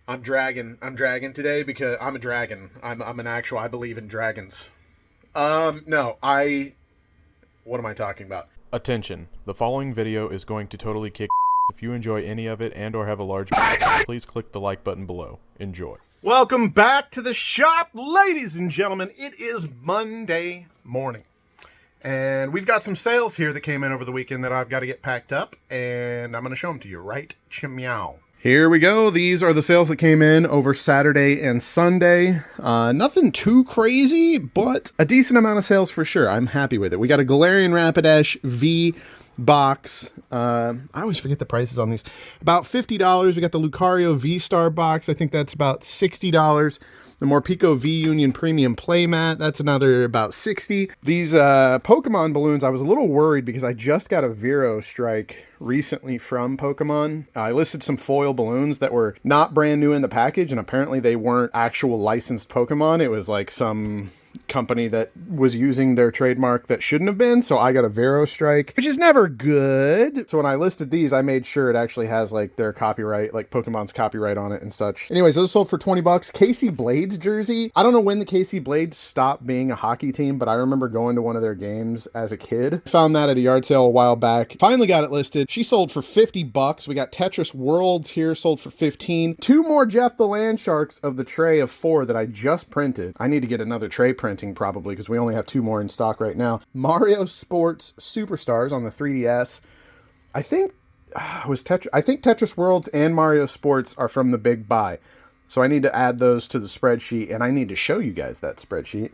I'm dragging today because I'm a dragon. I'm an actual. I believe in dragons. No, What am I talking about? Attention. The following video is going to totally kick. If you enjoy any of it and or have a large please click the like button below. Enjoy. Welcome back to the shop, ladies and gentlemen. It is Monday morning, and we've got some sales here that came in over the weekend that I've got to get packed up, and I'm going to show them to you right meow. Here we go. These are the sales that came in over Saturday and Sunday. Nothing too crazy, but a decent amount of sales for sure. I'm happy with it. We got a Galarian Rapidash V box. I always forget the prices on these. About $50. We got the Lucario V-Star box. I think that's about $60. The Morpeko V-Union Premium Playmat, that's another about $60. These Pokemon balloons, I was a little worried because I just got a Vero Strike recently from Pokemon. I listed some foil balloons that were not brand new in the package, and apparently they weren't actual licensed Pokemon. It was like some company that was using their trademark that shouldn't have been, so I got a Vero Strike, which is never good. So when I listed these, I made sure it actually has like their copyright, like Pokemon's copyright on it and such. Anyways, those sold for 20 bucks. Casey Blades jersey. I don't know when the Casey Blades stopped being a hockey team, but I remember going to one of their games as a kid. Found that at a yard sale a while back. Finally got it listed. She sold for 50 bucks. We got Tetris Worlds here, sold for 15. Two more Jeff the Land Sharks of the tray of 4 that I just printed. I need to get another tray printing probably because we only have 2 more in stock right now. Mario Sports Superstars on the 3DS. I think Tetris Worlds and Mario Sports are from the Big Buy. So I need to add those to the spreadsheet, and I need to show you guys that spreadsheet.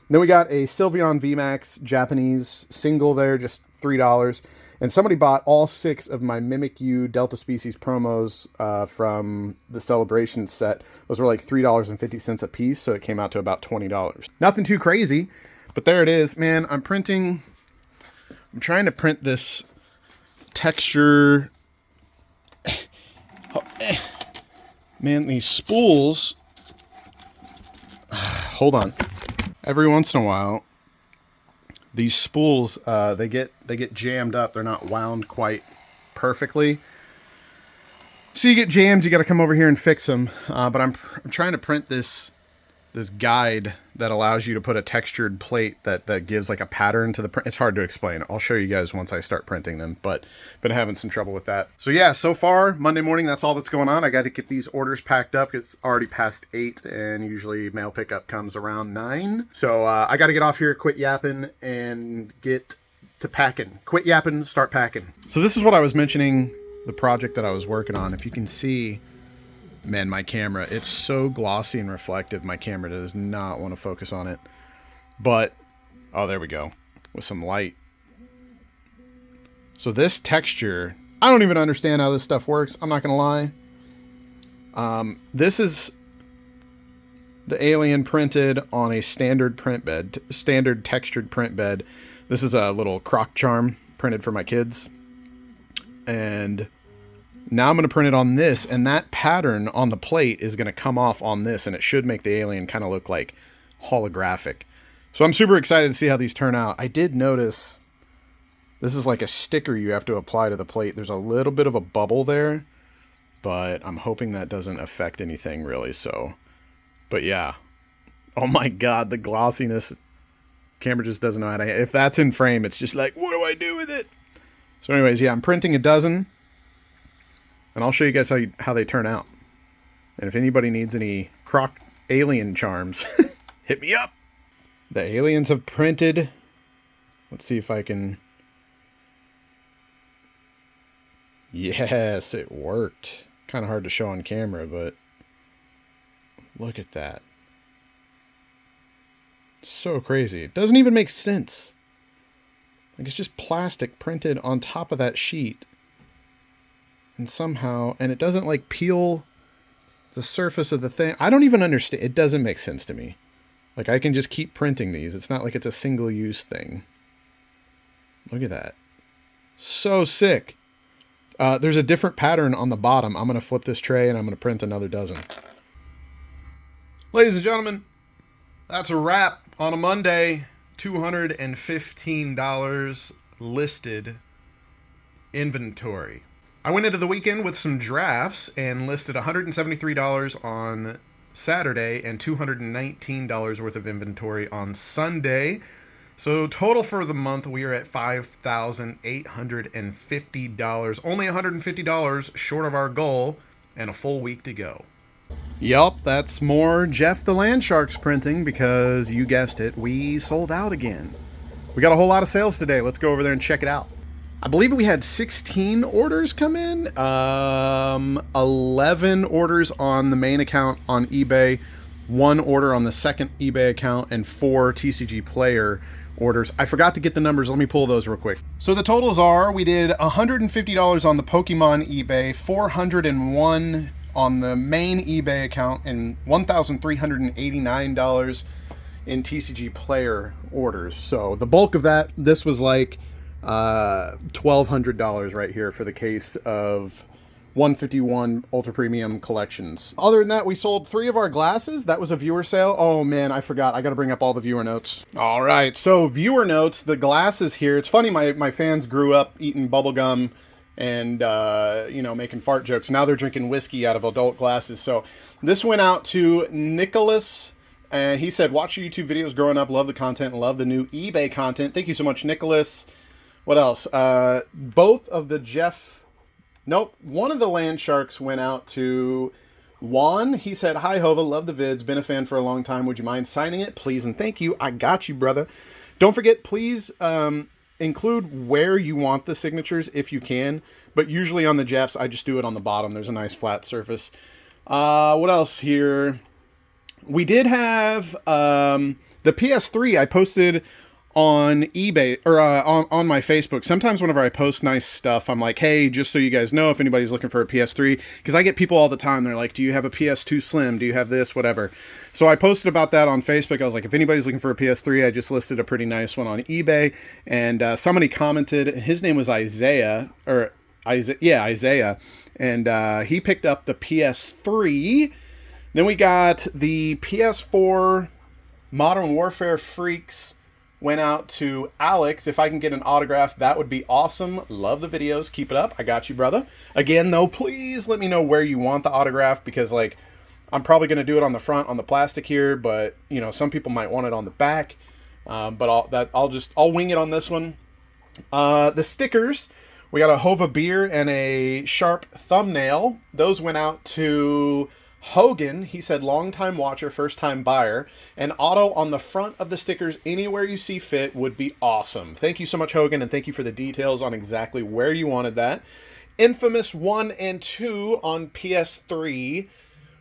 Then we got a Sylveon VMAX Japanese single there, just $3. And somebody bought all 6 of my Mimikyu Delta Species promos from the Celebration set. Those were like $3.50 a piece, so it came out to about $20. Nothing too crazy, but there it is. Man, I'm trying to print this texture. Man, these spools. Hold on. Every once in a while, these spools, they get jammed up. They're not wound quite perfectly. So you get jams, you got to come over here and fix them. But I'm trying to print this guide that allows you to put a textured plate that gives like a pattern to the print. It's hard to explain. I'll show you guys once I start printing them, but been having some trouble with that. So yeah, so far Monday morning, that's all that's going on. I got to get these orders packed up. It's already past 8, and usually mail pickup comes around 9. So I got to get off here, quit yapping, and get to packing. Quit yapping, start packing. So this is what I was mentioning, the project that I was working on. If you can see, man, my camera, it's so glossy and reflective, my camera does not want to focus on it. But, oh, there we go, with some light. So this texture, I don't even understand how this stuff works, I'm not going to lie. This is the alien printed on a standard print bed, standard textured print bed. This is a little croc charm printed for my kids. And now I'm going to print it on this, and that pattern on the plate is going to come off on this, and it should make the alien kind of look like holographic. So I'm super excited to see how these turn out. I did notice this is like a sticker you have to apply to the plate. There's a little bit of a bubble there, but I'm hoping that doesn't affect anything really. So, but yeah. Oh my God, the glossiness. Camera just doesn't know how to, if that's in frame, it's just like, what do I do with it? So anyways, yeah, I'm printing a dozen. And I'll show you guys how they turn out. And if anybody needs any croc alien charms, hit me up. The aliens have printed. Let's see if I can. Yes, it worked. Kind of hard to show on camera, but look at that. So crazy. It doesn't even make sense. Like, it's just plastic printed on top of that sheet. And somehow, and it doesn't like peel the surface of the thing. I don't even understand. It doesn't make sense to me. Like, I can just keep printing these. It's not like it's a single use thing. Look at that. So sick. There's a different pattern on the bottom. I'm going to flip this tray and I'm going to print another dozen. Ladies and gentlemen, that's a wrap on a Monday. $215 listed inventory. I went into the weekend with some drafts and listed $173 on Saturday and $219 worth of inventory on Sunday. So total for the month, we are at $5,850. Only $150 short of our goal and a full week to go. Yup, that's more Jeff the Land Sharks printing because you guessed it, we sold out again. We got a whole lot of sales today. Let's go over there and check it out. I believe we had 16 orders come in, 11 orders on the main account on eBay, 1 order on the second eBay account, and 4 TCG Player orders. I forgot to get the numbers. Let me pull those real quick. So the totals are, we did $150 on the Pokemon eBay, $401 on the main eBay account, and $1,389 in TCG Player orders. So the bulk of that, this was like $1,200 right here for the case of 151 Ultra Premium Collections. Other than that, we sold 3 of our glasses. That was a viewer sale. Oh man, I forgot. I got to bring up all the viewer notes. All right, so viewer notes, the glasses here. It's funny, my fans grew up eating bubblegum and, you know, making fart jokes. Now they're drinking whiskey out of adult glasses. So this went out to Nicholas, and he said, watch your YouTube videos growing up, love the content, love the new eBay content. Thank you so much, Nicholas. What else? Both of the one of the Land Sharks went out to Juan. He said, hi, Hova, love the vids, been a fan for a long time. Would you mind signing it? Please and thank you. I got you, brother. Don't forget, please include where you want the signatures if you can. But usually on the Jeffs, I just do it on the bottom. There's a nice flat surface. What else here? We did have the PS3 I posted on eBay or on my Facebook. Sometimes whenever I post nice stuff, I'm like, hey, just so you guys know, if anybody's looking for a PS3, because I get people all the time. They're like, do you have a PS2 Slim? Do you have this? Whatever. So I posted about that on Facebook. I was like, if anybody's looking for a PS3, I just listed a pretty nice one on eBay. And somebody commented, his name was Isaiah, and he picked up the PS3. Then we got the PS4 Modern Warfare Freaks. Went out to Alex. If I can get an autograph, that would be awesome. Love the videos. Keep it up. I got you, brother. Again, though, please let me know where you want the autograph, because, like, I'm probably going to do it on the front, on the plastic here, but, you know, some people might want it on the back. But I'll wing it on this one. The stickers, we got a Hova beer and a Sharp thumbnail. Those went out to Hogan. He said, long-time watcher, first-time buyer. An auto on the front of the stickers anywhere you see fit would be awesome. Thank you so much, Hogan, and thank you for the details on exactly where you wanted that. Infamous 1 and 2 on PS3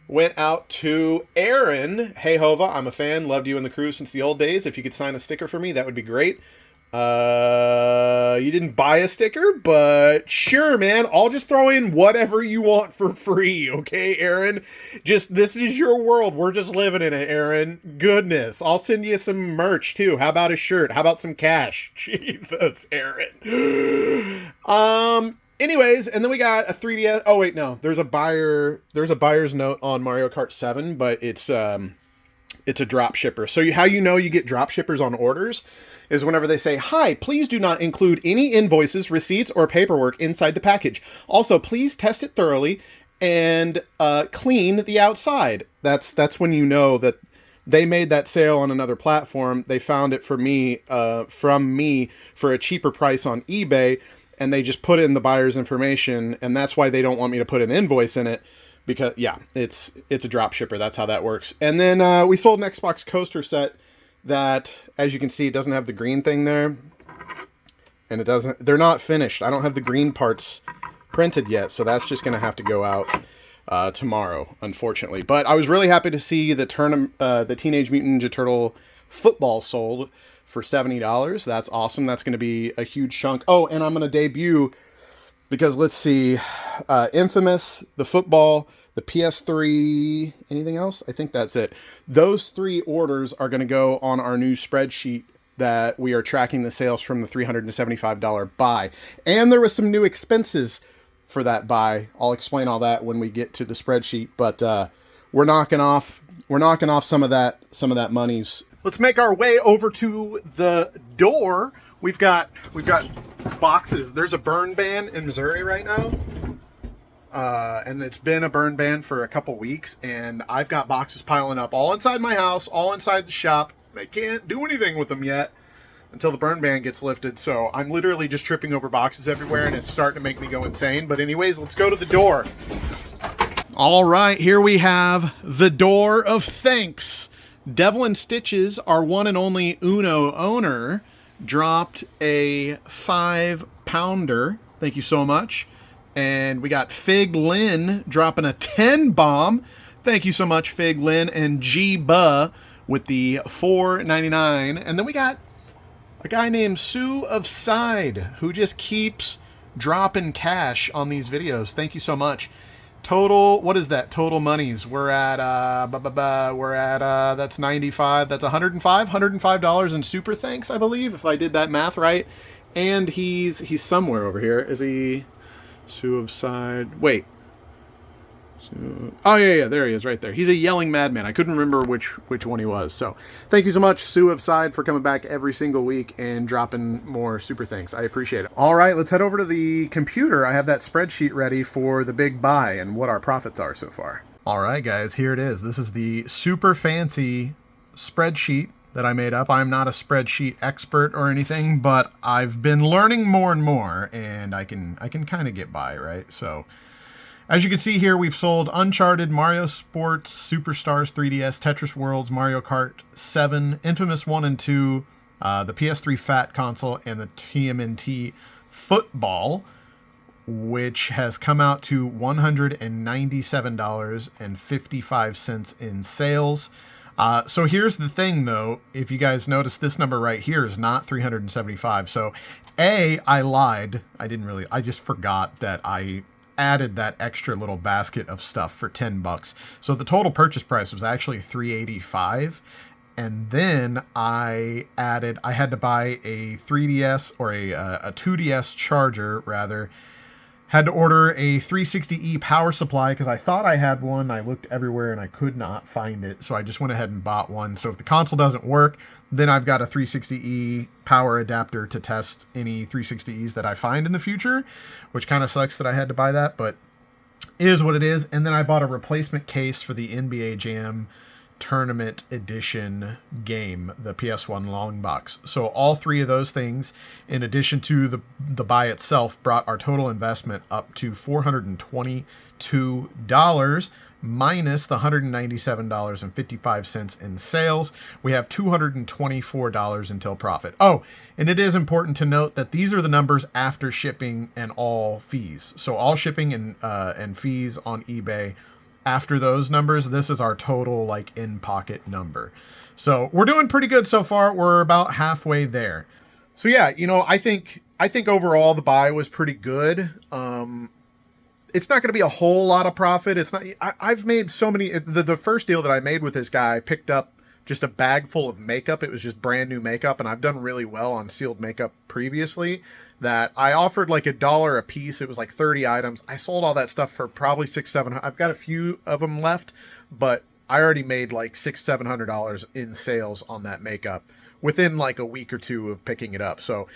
went out to Aaron. Hey, Hova, I'm a fan. Loved you and the crew since the old days. If you could sign a sticker for me, that would be great. You didn't buy a sticker, but sure, man. I'll just throw in whatever you want for free, okay, Aaron? This is your world. We're just living in it, Aaron. Goodness. I'll send you some merch, too. How about a shirt? How about some cash? Jesus, Aaron. Anyways, and then we got a 3DS. Oh, wait, no. There's a buyer's note on Mario Kart 7, but it's a drop shipper. So how you know you get drop shippers on orders is whenever they say, hi, please do not include any invoices, receipts, or paperwork inside the package. Also, please test it thoroughly and clean the outside. That's when you know that they made that sale on another platform. They found it from me for a cheaper price on eBay, and they just put in the buyer's information, and that's why they don't want me to put an invoice in it. Because, yeah, it's a drop shipper. That's how that works. And then we sold an Xbox coaster set that, as you can see, it doesn't have the green thing there. And they're not finished. I don't have the green parts printed yet, so that's just going to have to go out tomorrow, unfortunately. But I was really happy to see the Teenage Mutant Ninja Turtle football sold for $70. That's awesome. That's going to be a huge chunk. Oh, and I'm going to debut, because let's see, Infamous, the football, the PS3, anything else? I think that's it. Those 3 orders are going to go on our new spreadsheet that we are tracking the sales from the $375 buy. And there was some new expenses for that buy. I'll explain all that when we get to the spreadsheet, but we're knocking off some of that monies. Let's make our way over to the door. We've got boxes. There's a burn ban in Missouri right now. and it's been a burn ban for a couple weeks, and I've got boxes piling up all inside my house, all inside the shop. They can't do anything with them yet until the burn ban gets lifted, so I'm literally just tripping over boxes everywhere, and it's starting to make me go insane. But anyways, let's go to the door. All right, here we have the door of thanks. Devlin Stitches, our one and only Uno owner, dropped a 5-pounder. Thank you so much. And we got Fig Lynn dropping a 10 bomb. Thank you so much, Fig Lynn. And G-Buh with the $4.99. And then we got a guy named Sue of Side, who just keeps dropping cash on these videos. Thank you so much. Total, what is that? Total monies. We're at, that's 95. That's $105 in super thanks, I believe, if I did that math right. And he's somewhere over here. Is he? Sue of Side. Wait. Oh, yeah, there he is right there. He's a yelling madman. I couldn't remember which one he was. So thank you so much, Sue of Side, for coming back every single week and dropping more super thanks. I appreciate it. All right, let's head over to the computer. I have that spreadsheet ready for the big buy and what our profits are so far. All right, guys, here it is. This is the super fancy spreadsheet that I made up. I'm not a spreadsheet expert or anything, but I've been learning more and more, and I can kind of get by, right? So as you can see here, we've sold Uncharted, Mario Sports, Superstars 3DS, Tetris Worlds, Mario Kart 7, Infamous 1 and 2, the PS3 Fat Console, and the TMNT Football, which has come out to $197.55 in sales. So here's the thing, though. If you guys notice, this number right here is not 375. So, I lied. I just forgot that I added that extra little basket of stuff for $10. So the total purchase price was actually $385. And then I had to buy a 3DS or a 2DS charger, rather. Had to order a 360E power supply because I thought I had one. I looked everywhere and I could not find it. So I just went ahead and bought one. So if the console doesn't work, then I've got a 360E power adapter to test any 360Es that I find in the future, which kind of sucks that I had to buy that, but it is what it is. And then I bought a replacement case for the NBA Jam Tournament Edition game, the PS1 long box. So all three of those things, in addition to the buy itself, brought our total investment up to $422 minus the $197.55 in sales. We have $224 until profit. Oh, and it is important to note that these are the numbers after shipping and all fees. So all shipping and fees on eBay. After those numbers, this is our total like in-pocket number. So we're doing pretty good so far. We're about halfway there. So yeah, I think overall the buy was pretty good. It's not going to be a whole lot of profit. It's not. I've made so many. The first deal that I made with this guy, I picked up just a bag full of makeup. It was just brand new makeup, and I've done really well on sealed makeup previously. That I offered like $1 a piece. It was like 30 items. I sold all that stuff for probably $600-700. I've got a few of them left, but I already made like $600-700 in sales on that makeup within like a week or two of picking it up. So,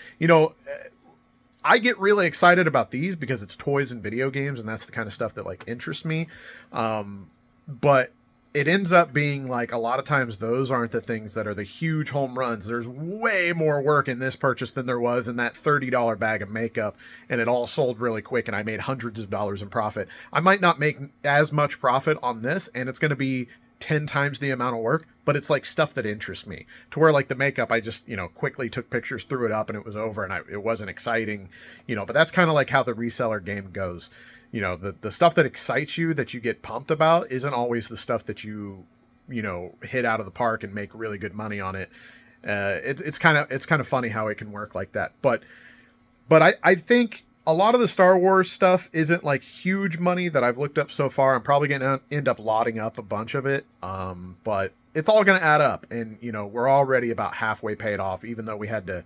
I get really excited about these because it's toys and video games, and that's the kind of stuff that like interests me. But it ends up being like a lot of times those aren't the things that are the huge home runs. There's way more work in this purchase than there was in that $30 bag of makeup, and it all sold really quick, and I made hundreds of dollars in profit. I might not make as much profit on this, and it's going to be 10 times the amount of work, but it's like stuff that interests me, to where like the makeup, I just, quickly took pictures, threw it up, and it was over, and it wasn't exciting, but that's kind of like how the reseller game goes. The stuff that excites you, that you get pumped about, isn't always the stuff that you hit out of the park and make really good money on it. It's kind of funny how it can work like that. But I think a lot of the Star Wars stuff isn't like huge money that I've looked up so far. I'm probably going to end up lotting up a bunch of it. But it's all going to add up, and we're already about halfway paid off, even though we had to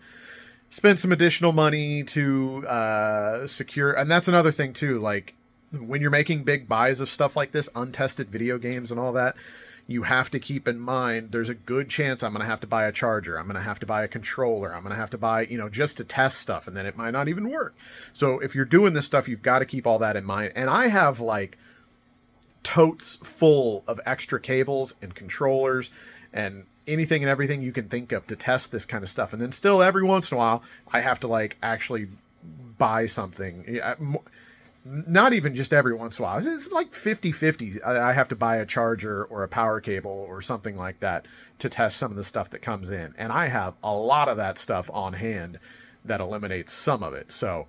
spend some additional money to secure. And that's another thing too, like when you're making big buys of stuff like this, untested video games and all that, you have to keep in mind there's a good chance I'm going to have to buy a charger. I'm going to have to buy a controller. I'm going to have to buy, just to test stuff, and then it might not even work. So if you're doing this stuff, you've got to keep all that in mind. And I have like totes full of extra cables and controllers and anything and everything you can think of to test this kind of stuff. And then still every once in a while, I have to like actually buy something. Not even just every once in a while. It's like 50-50. I have to buy a charger or a power cable or something like that to test some of the stuff that comes in. And I have a lot of that stuff on hand that eliminates some of it. So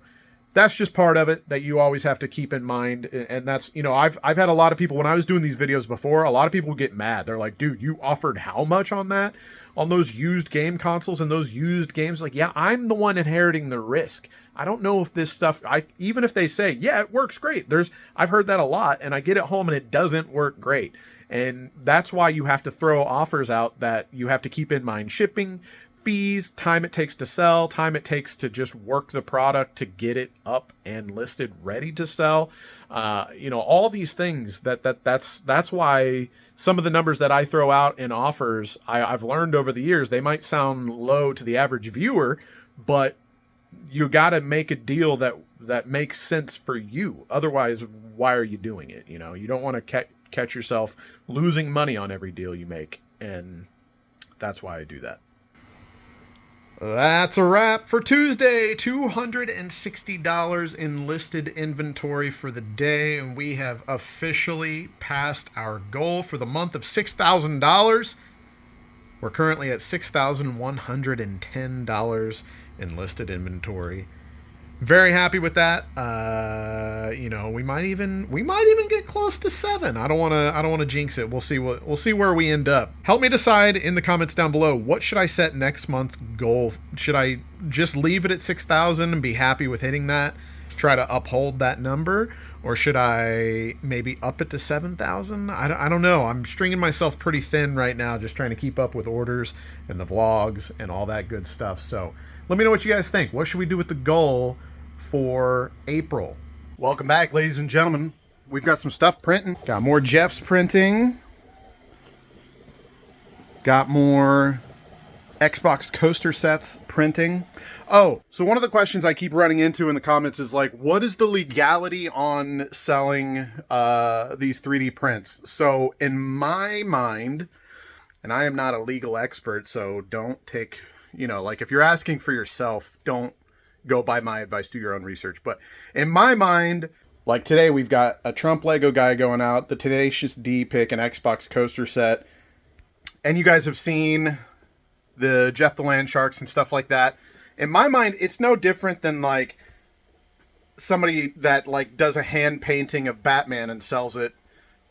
that's just part of it that you always have to keep in mind. And that's, I've had a lot of people, when I was doing these videos before, a lot of people would get mad. They're like, dude, you offered how much on that? On those used game consoles and those used games? Like, yeah, I'm the one inheriting the risk. I don't know if this stuff, even if they say, yeah, it works great. I've heard that a lot, and I get it home and it doesn't work great. And that's why you have to throw offers out that you have to keep in mind. Shipping, fees, time it takes to sell, time it takes to just work the product to get it up and listed, ready to sell. All these things that's why some of the numbers that I throw out in offers, I've learned over the years, they might sound low to the average viewer, but you got to make a deal that makes sense for you. Otherwise, why are you doing it? You don't want to catch yourself losing money on every deal you make. And that's why I do that. That's a wrap for Tuesday. $260 in listed inventory for the day, and we have officially passed our goal for the month of $6,000. We're currently at $6,110 in listed inventory. Very happy with that. We might even get close to 7. I don't want to jinx it. We'll see where we end up. Help me decide in the comments down below. What should I set next month's goal? Should I just leave it at 6,000 and be happy with hitting that? Try to uphold that number, or should I maybe up it to 7,000? I don't know. I'm stringing myself pretty thin right now, just trying to keep up with orders and the vlogs and all that good stuff. So let me know what you guys think. What should we do with the goal for April? Welcome back, ladies and gentlemen. We've got some stuff printing. Got more Jeff's printing. Got more Xbox coaster sets printing. Oh, so one of the questions I keep running into in the comments is like, what is the legality on selling these 3D prints? So in my mind, and I am not a legal expert, so don't take, like if you're asking for yourself, don't go by my advice, do your own research. But in my mind, like today, we've got a Trump Lego guy going out, the Tenacious D pick, an Xbox coaster set. And you guys have seen the Jeff the Land Sharks and stuff like that. In my mind, it's no different than like somebody that like does a hand painting of Batman and sells it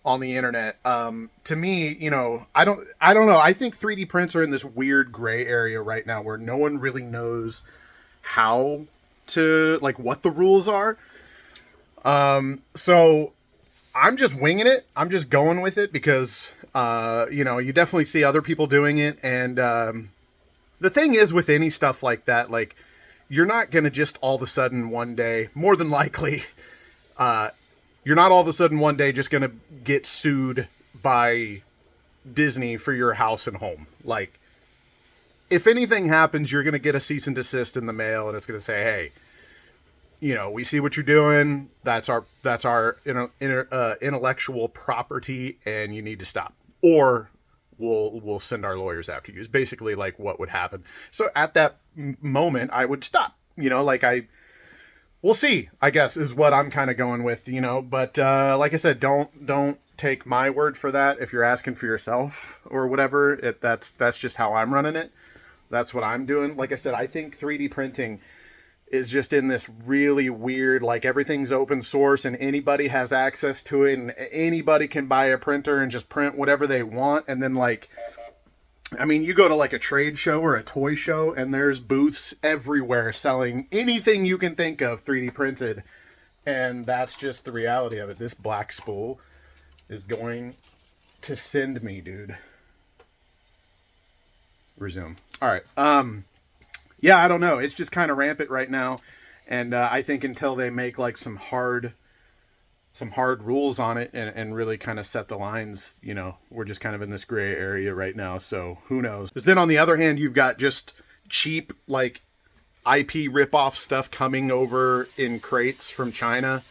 on the internet. To me, I don't know. I think 3D prints are in this weird gray area right now where no one really knows how to, like, what the rules are. So I'm just winging it. I'm just going with it because, you definitely see other people doing it. And the thing is with any stuff like that, like, you're not going to just all of a sudden one day, more than likely, you're not all of a sudden one day just going to get sued by Disney for your house and home. Like, if anything happens, you're going to get a cease and desist in the mail, and it's going to say, hey, we see what you're doing. That's our intellectual property, and you need to stop. Or we'll send our lawyers after you. Is basically like what would happen. So at that moment, I would stop. We'll see, I guess, is what I'm kind of going with, But like I said, don't take my word for that. If you're asking for yourself or whatever, that's just how I'm running it. That's what I'm doing. Like I said, I think 3D printing is just in this really weird, like everything's open source and anybody has access to it and anybody can buy a printer and just print whatever they want. And then like, I mean, you go to like a trade show or a toy show and there's booths everywhere selling anything you can think of 3D printed. And that's just the reality of it. This black spool is going to send me, dude. Resume. All right. Yeah, I don't know. It's just kind of rampant right now. And I think until they make like some hard some hard rules on it and really kind of set the lines. You know, we're just kind of in this gray area right now, so who knows. Because then on the other hand, you've got just cheap like IP rip-off stuff coming over in crates from China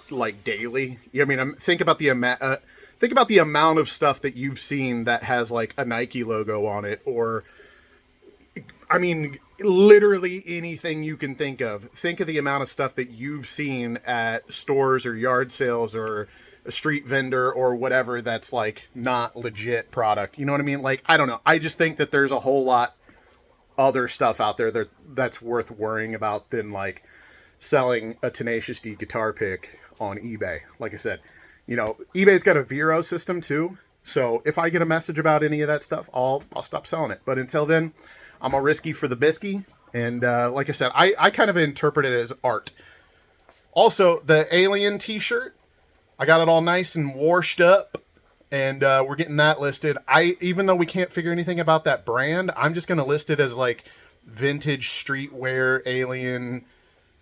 like daily. I mean, think about the amount of stuff that you've seen that has like a Nike logo on it, or I mean, literally anything you can think of. Think of the amount of stuff that you've seen at stores or yard sales or a street vendor or whatever that's like not legit product. You know what I mean? Like, I don't know. I just think that there's a whole lot other stuff out there that's worth worrying about than like selling a Tenacious D guitar pick on eBay. Like I said, you know, eBay's got a Vero system too. So if I get a message about any of that stuff, I'll stop selling it. But until then, I'm a risky for the bisky. And like I said, I kind of interpret it as art. Also, the Alien t-shirt, I got it all nice and washed up. And we're getting that listed. Even though we can't figure anything about that brand, I'm just going to list it as like vintage streetwear Alien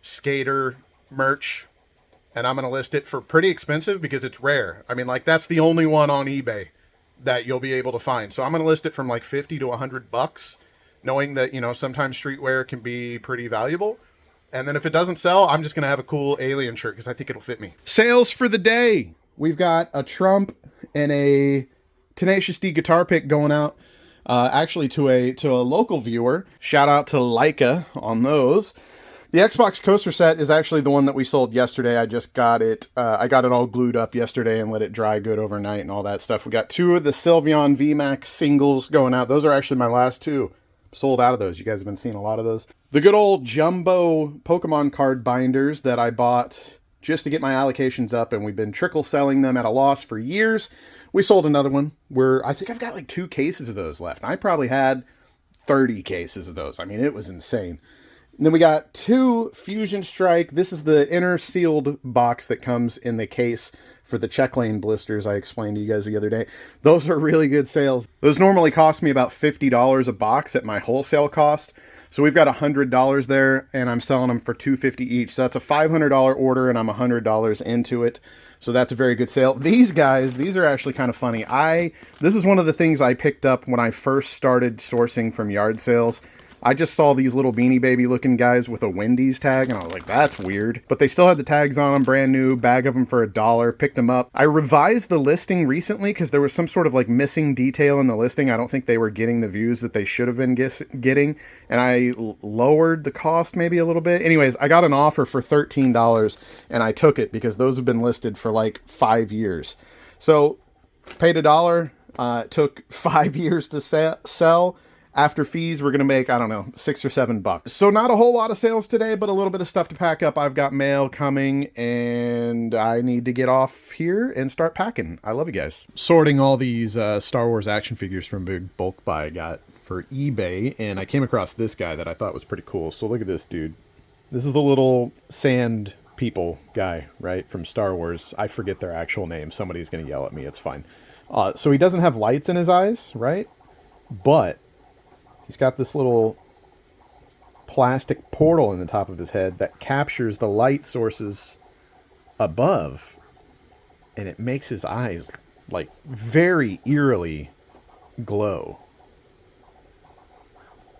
skater merch. And I'm going to list it for pretty expensive because it's rare. I mean, like, that's the only one on eBay that you'll be able to find. So I'm going to list it from like 50 to 100 bucks, knowing that, you know, sometimes streetwear can be pretty valuable. And then if it doesn't sell, I'm just going to have a cool Alien shirt because I think it'll fit me. Sales for the day. We've got a Trump and a Tenacious D guitar pick going out, actually to a local viewer. Shout out to Leica on those. The Xbox coaster set is actually the one that we sold yesterday. I just got it. I got it all glued up yesterday and let it dry good overnight and all that stuff. We got 2 of the Sylveon VMAX singles going out. Those are actually my last 2. Sold out of those. You guys have been seeing a lot of those. The good old jumbo Pokemon card binders that I bought just to get my allocations up, and we've been trickle selling them at a loss for years. We sold another one where I think I've got like 2 cases of those left. I probably had 30 cases of those. I mean, it was insane. And then we got 2 Fusion Strike. This is the inner sealed box that comes in the case for the check lane blisters I explained to you guys the other day. Those are really good sales. Those normally cost me about $50 a box at my wholesale cost. So we've got $100 there, and I'm selling them for $250 each. So that's a $500 order, and I'm $100 into it. So that's a very good sale. These guys, these are actually kind of funny. This is one of the things I picked up when I first started sourcing from yard sales. I just saw these little Beanie Baby looking guys with a Wendy's tag, and I was like, that's weird. But they still had the tags on them, brand new, bag of them for $1, picked them up. I revised the listing recently because there was some sort of like missing detail in the listing. I don't think they were getting the views that they should have been getting, and I lowered the cost maybe a little bit. Anyways, I got an offer for $13, and I took it because those have been listed for like 5 years. So, paid $1, took 5 years to sell. After fees, we're going to make, I don't know, $6 or $7. So not a whole lot of sales today, but a little bit of stuff to pack up. I've got mail coming, and I need to get off here and start packing. I love you guys. Sorting all these Star Wars action figures from big bulk buy I got for eBay, and I came across this guy that I thought was pretty cool. So look at this dude. This is the little sand people guy, right, from Star Wars. I forget their actual name. Somebody's going to yell at me. It's fine. So he doesn't have lights in his eyes, right? But he's got this little plastic portal in the top of his head that captures the light sources above, and it makes his eyes like very eerily glow.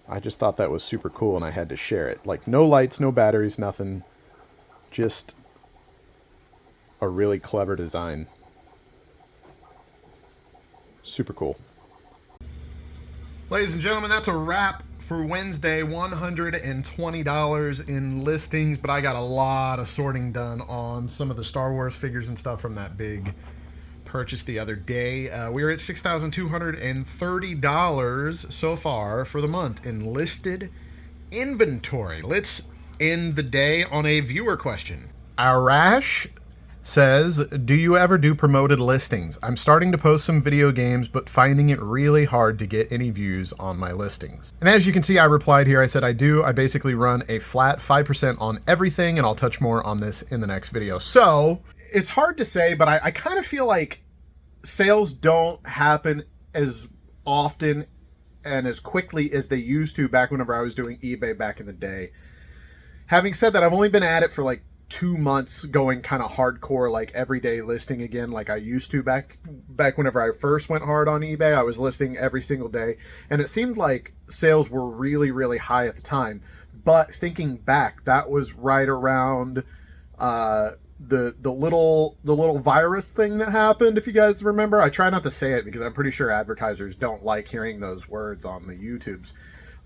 I just thought that was super cool, and I had to share it. Like, no lights, no batteries, nothing. Just a really clever design. Super cool. Ladies and gentlemen, that's a wrap for Wednesday. $120 in listings, but I got a lot of sorting done on some of the Star Wars figures and stuff from that big purchase the other day. We are at $6,230 so far for the month in listed inventory. Let's end the day on a viewer question. Arash says, do you ever do promoted listings? I'm starting to post some video games, but finding it really hard to get any views on my listings. And as you can see, I replied here. I said I do. I basically run a flat 5% on everything, and I'll touch more on this in the next video. So it's hard to say, but I kind of feel like sales don't happen as often and as quickly as they used to back whenever I was doing eBay back in the day. Having said that, I've only been at it for like 2 months going kind of hardcore, like everyday listing again, like I used to back whenever I first went hard on eBay. I was listing every single day, and it seemed like sales were really, really high at the time. But thinking back, that was right around the little virus thing that happened, if you guys remember. I try not to say it because I'm pretty sure advertisers don't like hearing those words on the YouTubes.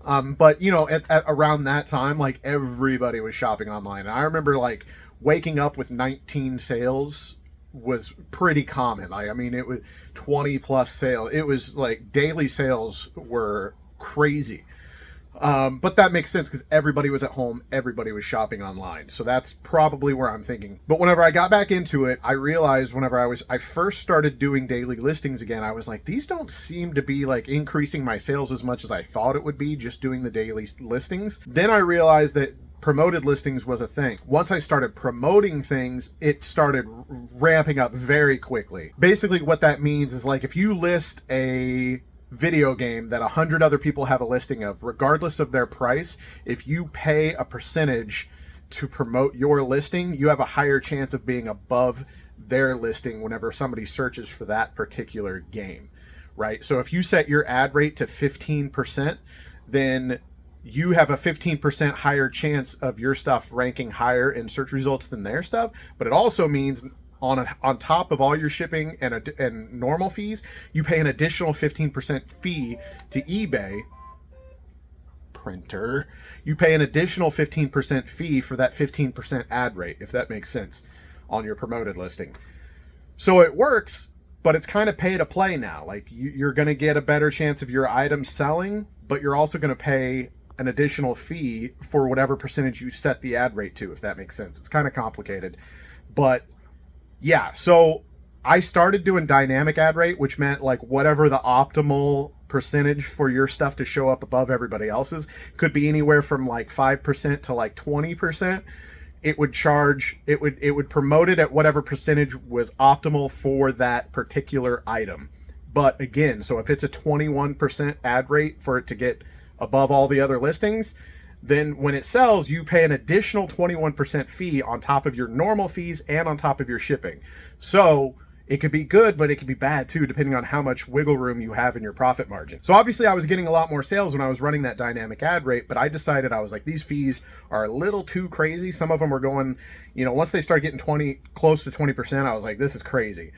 But you know, at around that time, like everybody was shopping online. And I remember like waking up with 19 sales was pretty common. Like, I mean, it was 20 plus sales. It was like daily sales were crazy. But that makes sense because everybody was at home, everybody was shopping online. So that's probably where I'm thinking. But whenever I got back into it, I realized whenever I first started doing daily listings again, I was like, these don't seem to be like increasing my sales as much as I thought it would be just doing the daily listings. Then I realized that promoted listings was a thing. Once I started promoting things, it started ramping up very quickly. Basically what that means is, like, if you list a video game that 100 other people have a listing of, regardless of their price, if you pay a percentage to promote your listing, you have a higher chance of being above their listing whenever somebody searches for that particular game, right? So if you set your ad rate to 15%, then you have a 15% higher chance of your stuff ranking higher in search results than their stuff. But it also means on top of all your shipping and normal fees, you pay an additional 15% fee to eBay. Printer. You pay an additional 15% fee for that 15% ad rate, if that makes sense, on your promoted listing. So it works, but it's kind of pay to play now. Like, you're going to get a better chance of your item selling, but you're also going to pay an additional fee for whatever percentage you set the ad rate to, if that makes sense. It's kind of complicated, but yeah, so I started doing dynamic ad rate, which meant like whatever the optimal percentage for your stuff to show up above everybody else's. Could be anywhere from like 5% to like 20%. It would promote it at whatever percentage was optimal for that particular item. But again, so if it's a 21% ad rate for it to get above all the other listings, then when it sells, you pay an additional 21% fee on top of your normal fees and on top of your shipping. So it could be good, but it could be bad too, depending on how much wiggle room you have in your profit margin. So obviously I was getting a lot more sales when I was running that dynamic ad rate, but I decided, I was like, these fees are a little too crazy. Some of them were going, you know, once they started getting close to 20%, I was like, this is crazy.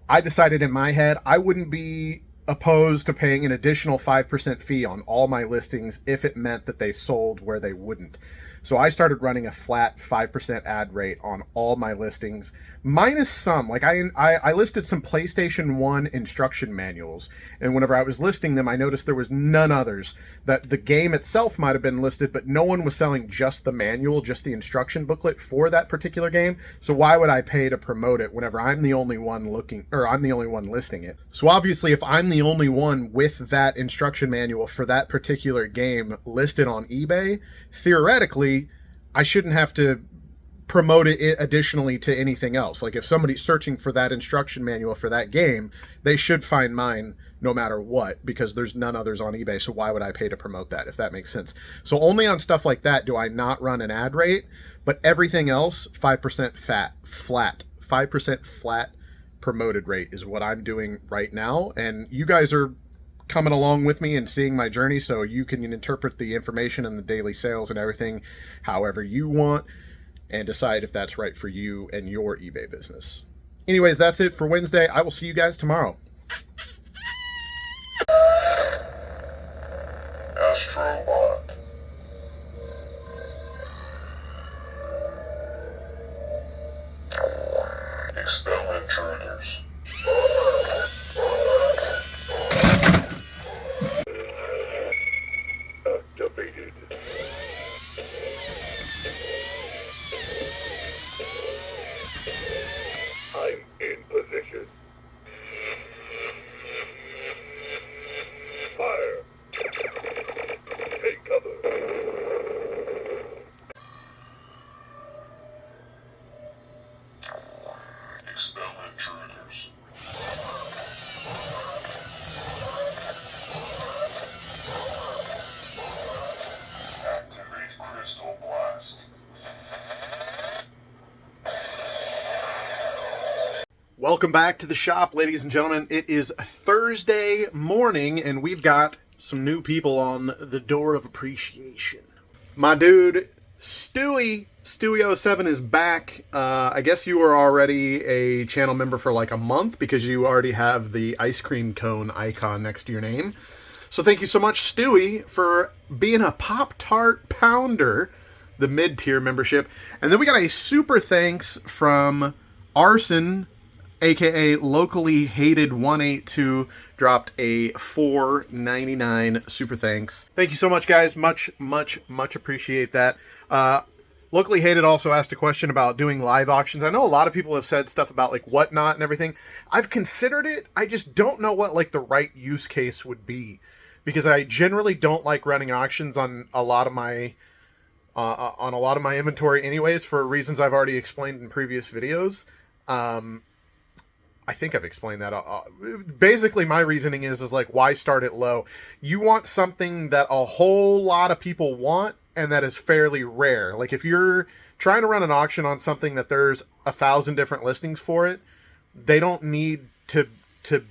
I decided in my head, I wouldn't be opposed to paying an additional 5% fee on all my listings if it meant that they sold where they wouldn't. So I started running a flat 5% ad rate on all my listings, minus some. Like I listed some PlayStation 1 instruction manuals, and whenever I was listing them, I noticed there was none others. That the game itself might have been listed, but no one was selling just the manual, just the instruction booklet for that particular game. So why would I pay to promote it whenever I'm the only one I'm the only one listing it? So obviously, if I'm the only one with that instruction manual for that particular game listed on eBay, theoretically, I shouldn't have to promote it additionally to anything else. Like, if somebody's searching for that instruction manual for that game, they should find mine no matter what, because there's none others on eBay. So why would I pay to promote that, if that makes sense? So only on stuff like that do I not run an ad rate, but everything else, 5% flat, 5% flat promoted rate is what I'm doing right now. And you guys are coming along with me and seeing my journey, so you can interpret the information and the daily sales and everything however you want and decide if that's right for you and your eBay business. Anyways, that's it for Wednesday. I will see you guys tomorrow. Astrobot. Expel intruders. Activated. I'm in position. Welcome back to the shop, ladies and gentlemen. It is Thursday morning, and we've got some new people on the door of appreciation. My dude, Stewie07 is back. I guess you were already a channel member for like a month because you already have the ice cream cone icon next to your name. So thank you so much, Stewie, for being a Pop-Tart Pounder, the mid-tier membership. And then we got a super thanks from Arson, aka Locally Hated 182, dropped a $4.99 super thanks. Thank you so much, guys. Much appreciate that. Locally Hated also asked a question about doing live auctions. I know a lot of people have said stuff about like whatnot and everything. I've considered it. I just don't know what like the right use case would be, because I generally don't like running auctions on a lot of my inventory anyways, for reasons I've already explained in previous videos. I think I've explained that. Basically, my reasoning is like, why start it low? You want something that a whole lot of people want and that is fairly rare. Like if you're trying to run an auction on something that there's 1,000 different listings for it, they don't need to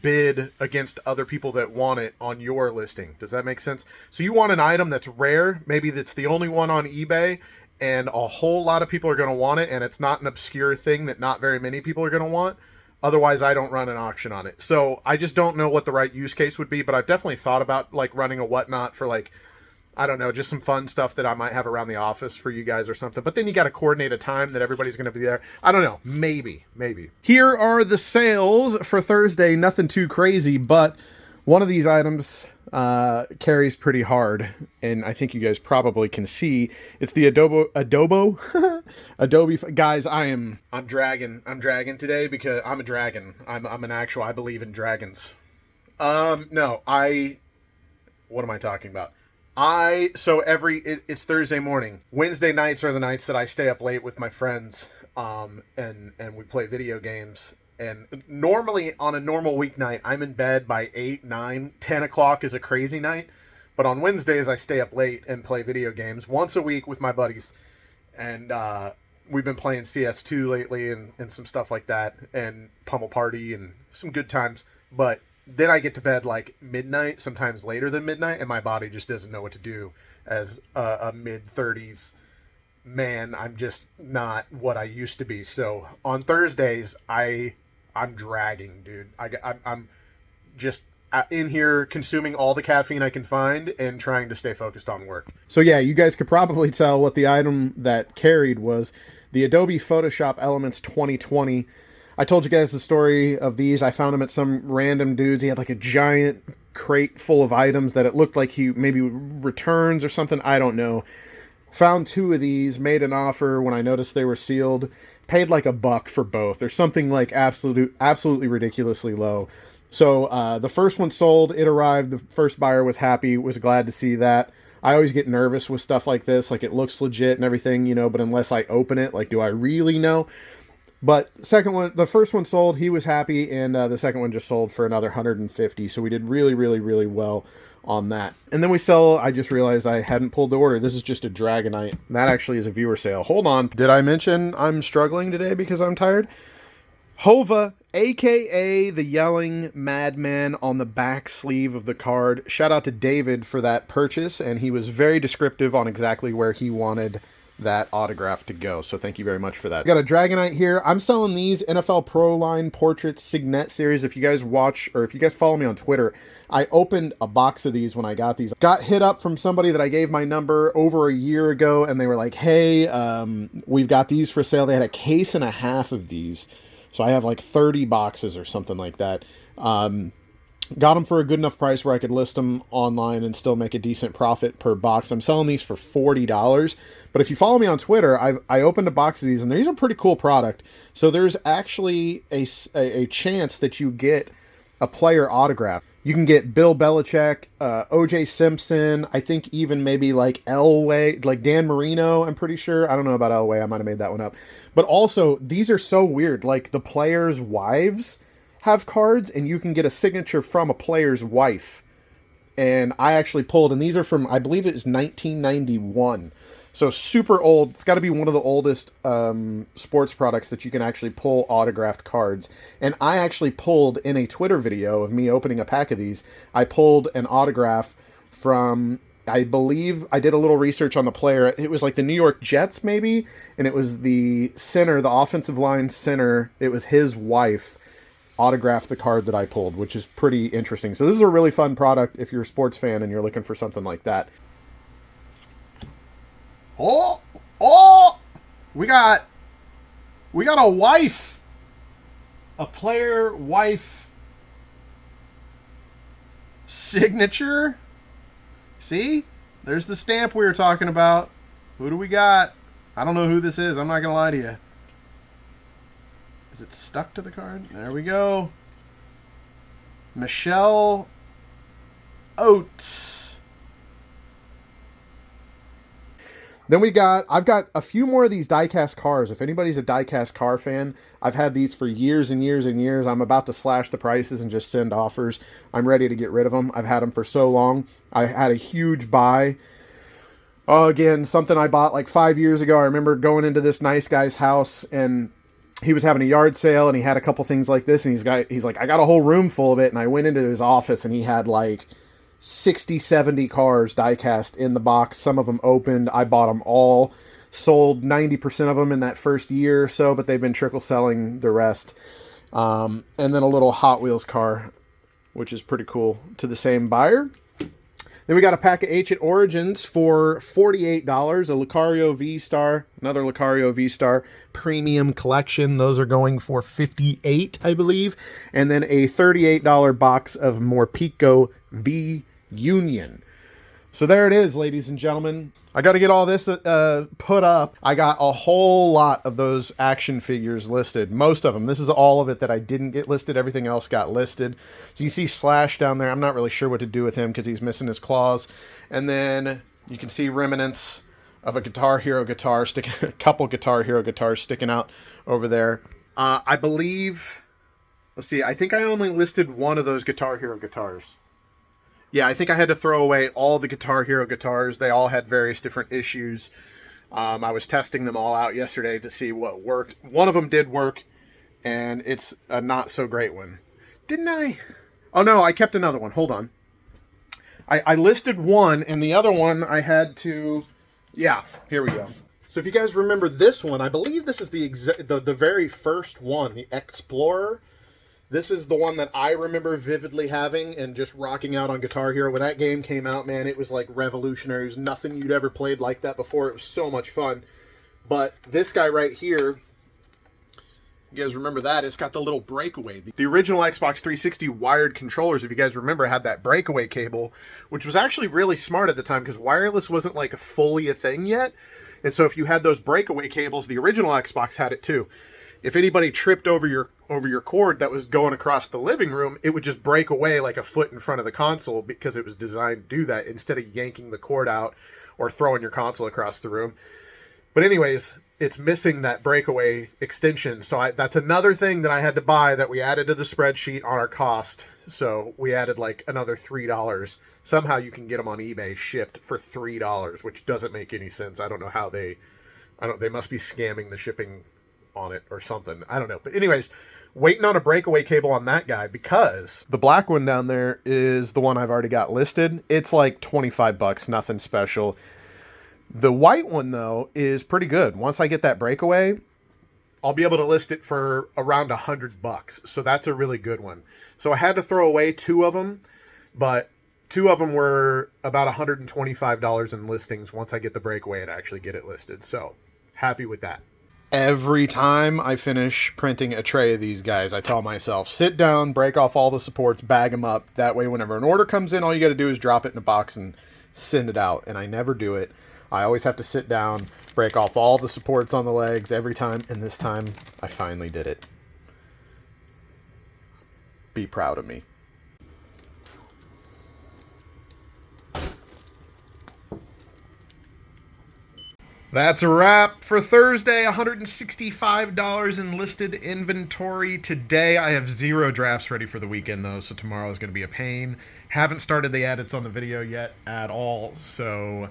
bid against other people that want it on your listing. Does that make sense? So you want an item that's rare, maybe that's the only one on eBay, and a whole lot of people are going to want it, and it's not an obscure thing that not very many people are going to want. Otherwise, I don't run an auction on it. So I just don't know what the right use case would be, but I've definitely thought about like running a whatnot for like, I don't know, just some fun stuff that I might have around the office for you guys or something. But then you got to coordinate a time that everybody's going to be there. I don't know. Maybe. Here are the sales for Thursday. Nothing too crazy, but one of these items carries pretty hard, and I think you guys probably can see. It's the Adobe. Guys, I'm dragging today because I'm a dragon. I'm an actual. I believe in dragons. No, what am I talking about? It's Thursday morning. Wednesday nights are the nights that I stay up late with my friends, and we play video games. And normally on a normal weeknight, I'm in bed by 8, 9, 10 o'clock is a crazy night. But on Wednesdays, I stay up late and play video games once a week with my buddies. And we've been playing CS2 lately and some stuff like that, and Pummel Party and some good times. But then I get to bed like midnight, sometimes later than midnight, and my body just doesn't know what to do. As a mid-30s man, I'm just not what I used to be. So on Thursdays, I'm dragging, dude. I'm just in here consuming all the caffeine I can find and trying to stay focused on work. So yeah, you guys could probably tell what the item that carried was the Adobe Photoshop Elements 2020. I told you guys the story of these. I found them at some random dudes. He had like a giant crate full of items that it looked like he maybe returns or something. I don't know. Found 2 of these, made an offer when I noticed they were sealed. Paid like $1 for both, or something like absolutely ridiculously low. So the first one sold, it arrived, the first buyer was happy, was glad to see that. I always get nervous with stuff like this, like it looks legit and everything, you know, but unless I open it, like, do I really know? But the first one sold, he was happy, and the second one just sold for another 150. So we did really well on that. And then I just realized I hadn't pulled the order. This is just a Dragonite. That actually is a viewer sale. Hold on. Did I mention I'm struggling today because I'm tired? Hova, aka the yelling madman, on the back sleeve of the card. Shout out to David for that purchase, and he was very descriptive on exactly where he wanted that autograph to go. So thank you very much for that. Got a Dragonite here. I'm selling these NFL Pro Line Portraits Signet series. If you guys watch, or if you guys follow me on Twitter, I opened a box of these when I got these. Got hit up from somebody that I gave my number over a year ago, and they were like, hey, we've got these for sale. They had a case and a half of these. So I have like 30 boxes or something like that. Got them for a good enough price where I could list them online and still make a decent profit per box. I'm selling these for $40. But if you follow me on Twitter, I opened a box of these, and these are a pretty cool product. So there's actually a chance that you get a player autograph. You can get Bill Belichick, O.J. Simpson, I think even maybe like Elway, like Dan Marino, I'm pretty sure. I don't know about Elway. I might have made that one up. But also, these are so weird. Like, the players' wives have cards, and you can get a signature from a player's wife. And I actually pulled, and these are from, I believe it is 1991. So super old. It's got to be one of the oldest sports products that you can actually pull autographed cards. And I actually pulled in a Twitter video of me opening a pack of these. I pulled an autograph from, I believe, I did a little research on the player. It was like the New York Jets maybe. And it was the center, the offensive line center. It was his wife autographed the card that I pulled, which is pretty interesting. So this is a really fun product if you're a sports fan and you're looking for something like that. Oh, we got a wife, a player wife signature. See, there's the stamp we were talking about. Who do we got? I don't know who this is. I'm not gonna lie to you. Is it stuck to the card? There we go. Michelle Oates. Then I've got a few more of these die-cast cars. If anybody's a die-cast car fan, I've had these for years and years and years. I'm about to slash the prices and just send offers. I'm ready to get rid of them. I've had them for so long. I had a huge buy. Oh, again, something I bought like 5 years ago. I remember going into this nice guy's house and he was having a yard sale and he had a couple things like this. And he's like, I got a whole room full of it. And I went into his office and he had like 60, 70 cars die-cast in the box. Some of them opened. I bought them all. Sold 90% of them in that first year or so, but they've been trickle selling the rest. And then a little Hot Wheels car, which is pretty cool, to the same buyer. Then we got a pack of Ancient Origins for $48. A Lucario V-Star, another Lucario V-Star premium collection. Those are going for $58, I believe. And then a $38 box of Morpeko V Union. So there it is, ladies and gentlemen. I got to get all this put up. I got a whole lot of those action figures listed. Most of them. This is all of it that I didn't get listed. Everything else got listed. So you see Slash down there. I'm not really sure what to do with him because he's missing his claws. And then you can see remnants of a Guitar Hero guitar sticking, a couple Guitar Hero guitars sticking out over there. I believe, let's see, I think I only listed one of those Guitar Hero guitars. Yeah, I think I had to throw away all the Guitar Hero guitars. They all had various different issues. I was testing them all out yesterday to see what worked. One of them did work, and it's a not so great one. Didn't I? Oh, no, I kept another one. Hold on. I listed one, and the other one I had to... Yeah, here we go. So if you guys remember this one, I believe this is the very first one, the Explorer. This is the one that I remember vividly having and just rocking out on Guitar Hero. When that game came out, man, it was like revolutionary. It was nothing you'd ever played like that before. It was so much fun. But this guy right here, you guys remember that? It's got the little breakaway. The original Xbox 360 wired controllers, if you guys remember, had that breakaway cable, which was actually really smart at the time because wireless wasn't like fully a thing yet. And so if you had those breakaway cables, the original Xbox had it too. If anybody tripped over your cord that was going across the living room, it would just break away like a foot in front of the console because it was designed to do that instead of yanking the cord out or throwing your console across the room. But anyways, it's missing that breakaway extension. So that's another thing that I had to buy that we added to the spreadsheet on our cost. So we added like another $3. Somehow you can get them on eBay shipped for $3, which doesn't make any sense. I don't know how they must be scamming the shipping on it or something. I don't know. But anyways, waiting on a breakaway cable on that guy because the black one down there is the one I've already got listed. It's like $25, nothing special. The white one though is pretty good. Once I get that breakaway, I'll be able to list it for around $100. So that's a really good one. So I had to throw away two of them, but two of them were about $125 in listings once I get the breakaway and actually get it listed. So happy with that. Every time I finish printing a tray of these guys, I tell myself, sit down, break off all the supports, bag them up. That way, whenever an order comes in, all you got to do is drop it in a box and send it out. And I never do it. I always have to sit down, break off all the supports on the legs every time. And this time, I finally did it. Be proud of me. That's a wrap for Thursday. $165 in listed inventory. Today I have 0 drafts ready for the weekend though, so tomorrow is going to be a pain. Haven't started the edits on the video yet at all, so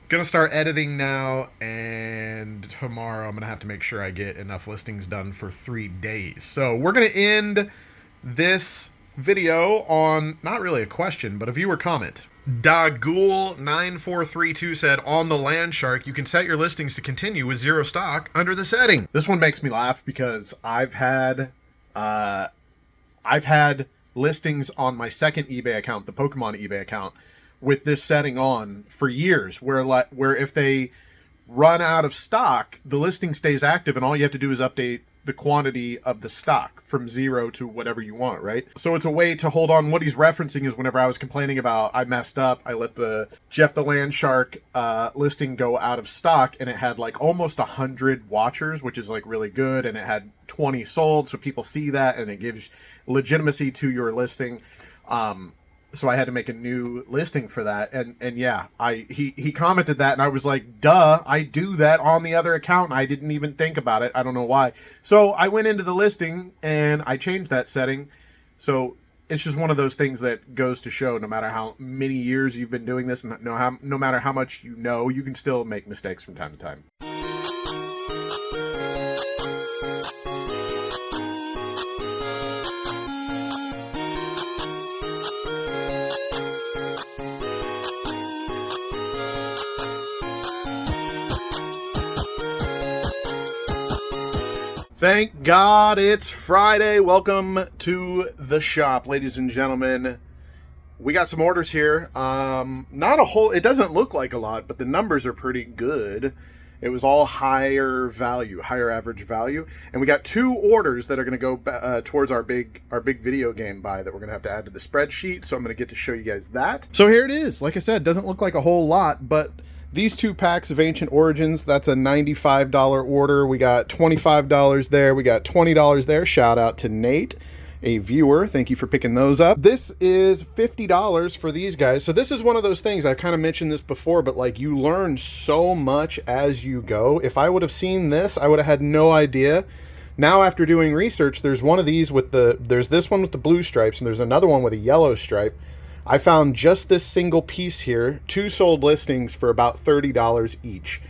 Gonna start editing now, and tomorrow I'm gonna have to make sure I get enough listings done for 3 days. So we're gonna end this video on not really a question, but a viewer comment. Dagul9432 said, on the Landshark, you can set your listings to continue with 0 stock under the setting. This one makes me laugh because I've had listings on my second eBay account, the Pokemon eBay account, with this setting on for years, where if they run out of stock, the listing stays active, and all you have to do is update the quantity of the stock from 0 to whatever you want, right? So it's a way to hold on. What he's referencing is whenever I was complaining about I messed up, I let the Jeff the Landshark listing go out of stock, and it had like almost 100 watchers, which is like really good, and it had 20 sold, so people see that, and it gives legitimacy to your listing. So I had to make a new listing for that, and yeah, he commented that, and I was like, duh, I do that on the other account, and I didn't even think about it. I don't know why. So I went into the listing and I changed that setting. So it's just one of those things that goes to show, no matter how many years you've been doing this, and no matter how much you know, you can still make mistakes from time to time. Thank God it's Friday. Welcome to the shop, ladies and gentlemen. We got some orders here. Not a whole, it doesn't look like a lot, but the numbers are pretty good. It was all higher value, higher average value. And we got 2 orders that are going to go towards our big video game buy that we're going to have to add to the spreadsheet. So I'm going to get to show you guys that. So here it is. Like I said, doesn't look like a whole lot, but these 2 packs of Ancient Origins, that's a $95 order. We got $25 there. We got $20 there. Shout out to Nate, a viewer. Thank you for picking those up. This is $50 for these guys. So this is one of those things, I've kind of mentioned this before, but like you learn so much as you go. If I would have seen this, I would have had no idea. Now after doing research, there's one of these with there's this one with the blue stripes, and there's another one with a yellow stripe. I found just this single piece here, 2 sold listings for about $30 each.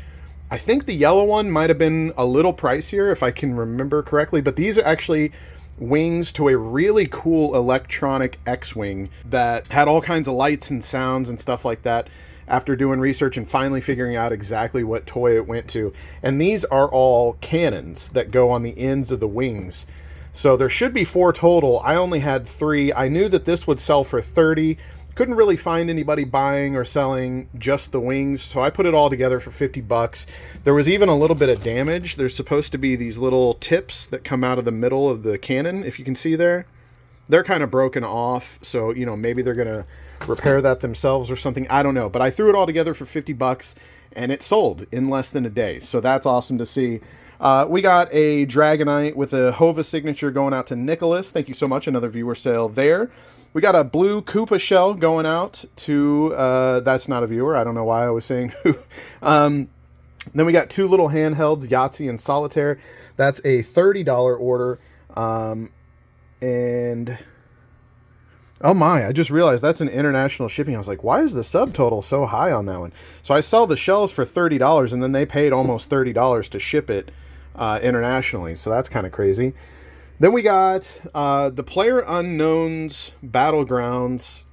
I think the yellow one might have been a little pricier if I can remember correctly, but these are actually wings to a really cool electronic X-Wing that had all kinds of lights and sounds and stuff like that after doing research and finally figuring out exactly what toy it went to. And these are all cannons that go on the ends of the wings. So there should be 4 total. I only had 3. I knew that this would sell for $30. Couldn't really find anybody buying or selling just the wings, so I put it all together for $50. There was even a little bit of damage. There's supposed to be these little tips that come out of the middle of the cannon, if you can see there. They're kind of broken off, so you know, maybe they're gonna repair that themselves or something. I don't know, but I threw it all together for $50 and it sold in less than a day, so that's awesome to see. We got a Dragonite with a Hova signature going out to Nicholas. Thank you so much. Another viewer sale there. We got a blue Koopa shell going out to, that's not a viewer. I don't know why I was saying who. Then we got 2 little handhelds, Yahtzee and Solitaire. That's a $30 order. And, oh my, I just realized that's an international shipping. I was like, why is the subtotal so high on that one? So I sell the shells for $30, and then they paid almost $30 to ship it internationally. So that's kind of crazy. Then we got the Player Unknown's Battlegrounds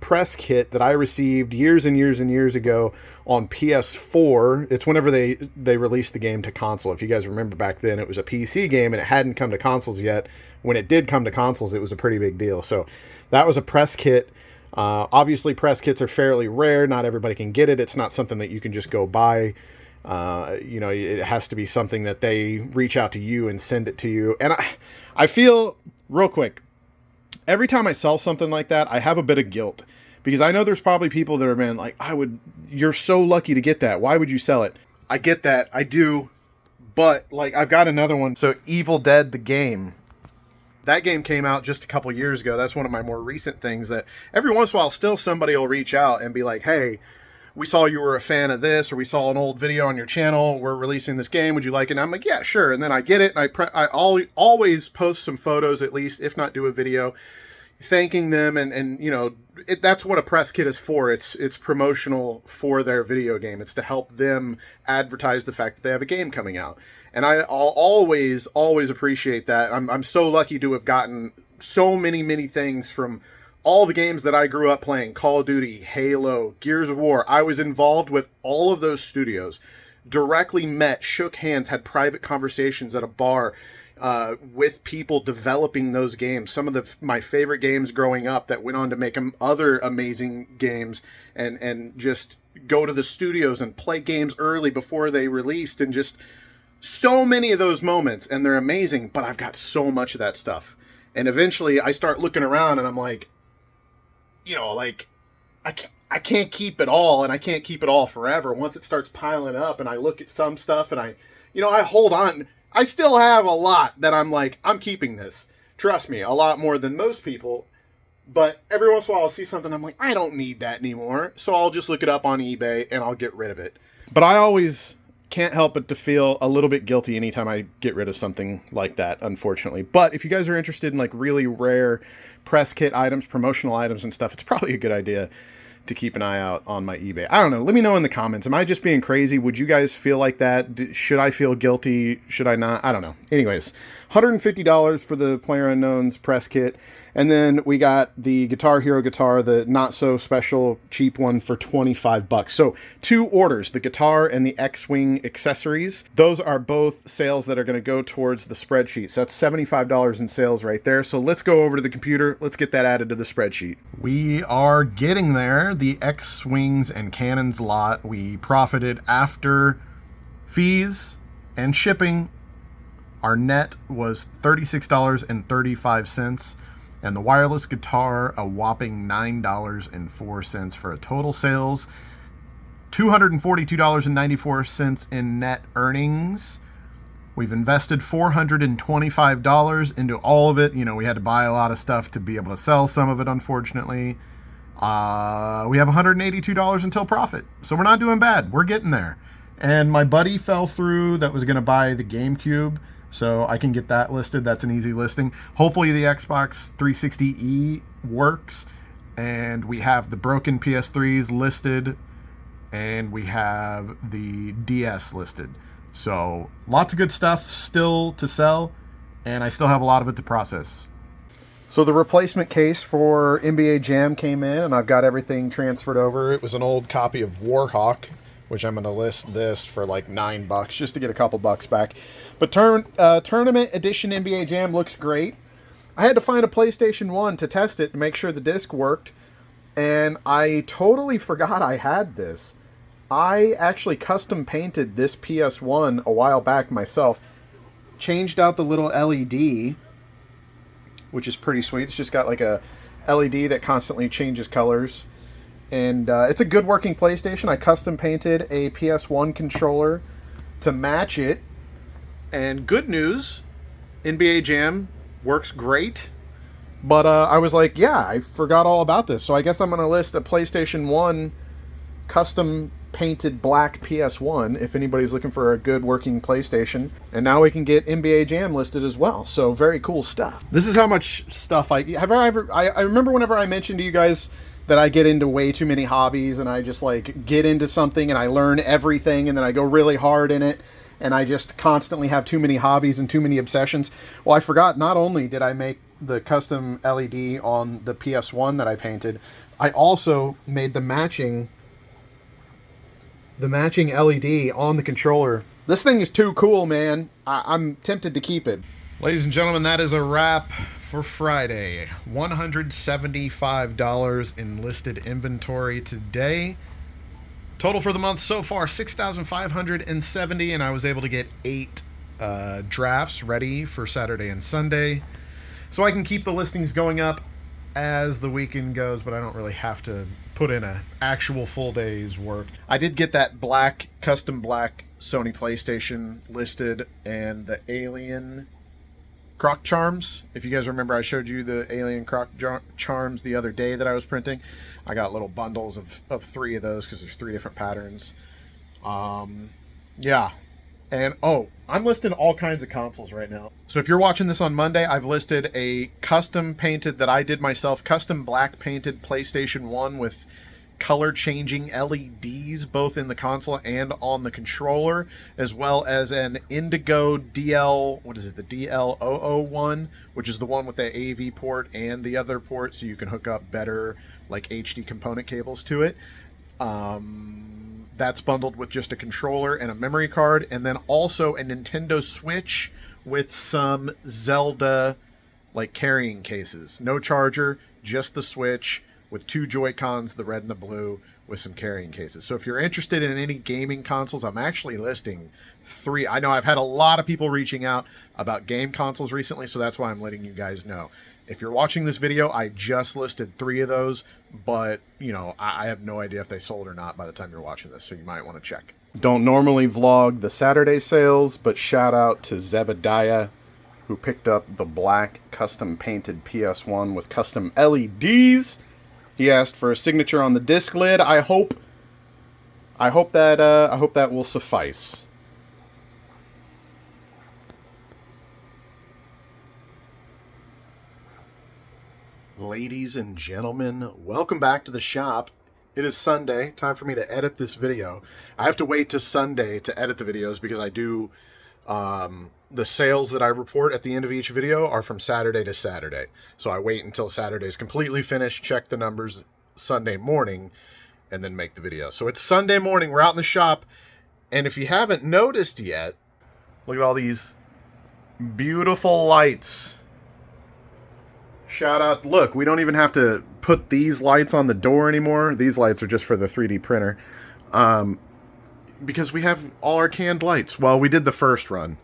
press kit that I received years and years and years ago on PS4. It's whenever they released the game to console. If you guys remember back then, it was a PC game and it hadn't come to consoles yet. When it did come to consoles, it was a pretty big deal. So that was a press kit. Obviously, press kits are fairly rare. Not everybody can get it. It's not something that you can just go buy. You know, it has to be something that they reach out to you and send it to you. And I feel, real quick, every time I sell something like that, I have a bit of guilt. Because I know there's probably people that are, man, like, you're so lucky to get that. Why would you sell it? I get that. I do. But, like, I've got another one. So, Evil Dead, the game. That game came out just a couple years ago. That's one of my more recent things that every once in a while still somebody will reach out and be like, hey, we saw you were a fan of this, or we saw an old video on your channel. We're releasing this game. Would you like it? And I'm like, yeah, sure. And then I get it. And I always post some photos, at least, if not do a video, thanking them, and you know, that's what a press kit is for. It's promotional for their video game. It's to help them advertise the fact that they have a game coming out. And I'll always appreciate that. I'm so lucky to have gotten so many things from all the games that I grew up playing. Call of Duty, Halo, Gears of War. I was involved with all of those studios. Directly met, shook hands, had private conversations at a bar with people developing those games. Some of my favorite games growing up that went on to make other amazing games, and just go to the studios and play games early before they released, and just so many of those moments, and they're amazing. But I've got so much of that stuff, and eventually I start looking around and I'm like, you know, like I can't keep it all, and I can't keep it all forever. Once it starts piling up and I look at some stuff and I hold on. I still have a lot that I'm like, I'm keeping this. Trust me, a lot more than most people. But every once in a while I'll see something, I'm like, I don't need that anymore. So I'll just look it up on eBay and I'll get rid of it. But I always can't help but to feel a little bit guilty anytime I get rid of something like that, unfortunately. But if you guys are interested in like really rare press kit items, promotional items and stuff, it's probably a good idea to keep an eye out on my eBay. I don't know. Let me know in the comments. Am I just being crazy? Would you guys feel like that? Should I feel guilty? Should I not? I don't know. Anyways, $150 for the PlayerUnknown's press kit. And then we got the Guitar Hero guitar, the not so special cheap one, for $25. So 2 orders, the guitar and the X-Wing accessories. Those are both sales that are going to go towards the spreadsheet. So that's $75 in sales right there. So let's go over to the computer. Let's get that added to the spreadsheet. We are getting there. The X-Wings and cannons lot, we profited after fees and shipping. Our net was $36.35. And the wireless guitar, a whopping $9.04 for a total sales, $242.94 in net earnings. We've invested $425 into all of it. You know, we had to buy a lot of stuff to be able to sell some of it, unfortunately. We have $182 until profit. So we're not doing bad. We're getting there. And my buddy fell through that was going to buy the GameCube. So I can get that listed. That's an easy listing. Hopefully the Xbox 360e works. And we have the broken PS3s listed. And we have the DS listed. So lots of good stuff still to sell. And I still have a lot of it to process. So the replacement case for NBA Jam came in. And I've got everything transferred over. It was an old copy of Warhawk, which I'm going to list this for like $9 just to get a couple bucks back. But Tournament Edition NBA Jam looks great. I had to find a PlayStation 1 to test it to make sure the disc worked. And I totally forgot I had this. I actually custom painted this PS1 a while back myself. Changed out the little LED, which is pretty sweet. It's just got like a LED that constantly changes colors. And it's a good working PlayStation. I custom painted a PS1 controller to match it. And good news, NBA Jam works great. But I was like, yeah, I forgot all about this. So I guess I'm going to list a PlayStation 1 custom painted black PS1 if anybody's looking for a good working PlayStation. And now we can get NBA Jam listed as well. So very cool stuff. This is how much stuff I remember whenever I mentioned to you guys that I get into way too many hobbies and I just like get into something and I learn everything and then I go really hard in it and I just constantly have too many hobbies and too many obsessions. Well, I forgot, not only did I make the custom LED on the PS1 that I painted, I also made the matching LED on the controller. This thing is too cool, man. I'm tempted to keep it. Ladies and gentlemen, that is a wrap for Friday. $175 in listed inventory today. Total for the month so far, $6,570, and I was able to get 8 drafts ready for Saturday and Sunday. So I can keep the listings going up as the weekend goes, but I don't really have to put in an actual full day's work. I did get that custom black Sony PlayStation listed, and the Alien Croc Charms. If you guys remember, I showed you the Alien Croc Charms the other day that I was printing. I got little bundles of 3 of those because there's 3 different patterns. Yeah. And oh, I'm listing all kinds of consoles right now. So if you're watching this on Monday, I've listed a custom painted that I did myself, custom black painted PlayStation 1 with color changing LEDs both in the console and on the controller, as well as an Indigo DL, what is it, the DL001, which is the one with the AV port and the other port, so you can hook up better like HD component cables to it. That's bundled with just a controller and a memory card, and then also a Nintendo Switch with some Zelda like carrying cases. No charger, just the Switch with 2 Joy-Cons, the red and the blue, with some carrying cases. So if you're interested in any gaming consoles, I'm actually listing 3. I know I've had a lot of people reaching out about game consoles recently, so that's why I'm letting you guys know. If you're watching this video, I just listed 3 of those, but, you know, I have no idea if they sold or not by the time you're watching this, so you might want to check. Don't normally vlog the Saturday sales, but shout out to Zebediah, who picked up the black custom painted PS1 with custom LEDs. He asked for a signature on the disc lid. I hope that will suffice. Ladies and gentlemen, welcome back to the shop. It is Sunday, time for me to edit this video. I have to wait to Sunday to edit the videos because I do, the sales that I report at the end of each video are from Saturday to Saturday. So I wait until Saturday is completely finished, check the numbers Sunday morning, and then make the video. So it's Sunday morning, we're out in the shop, and if you haven't noticed yet, look at all these beautiful lights. Shout out, look, we don't even have to put these lights on the door anymore. These lights are just for the 3D printer. Because we have all our canned lights. Well, we did the first run.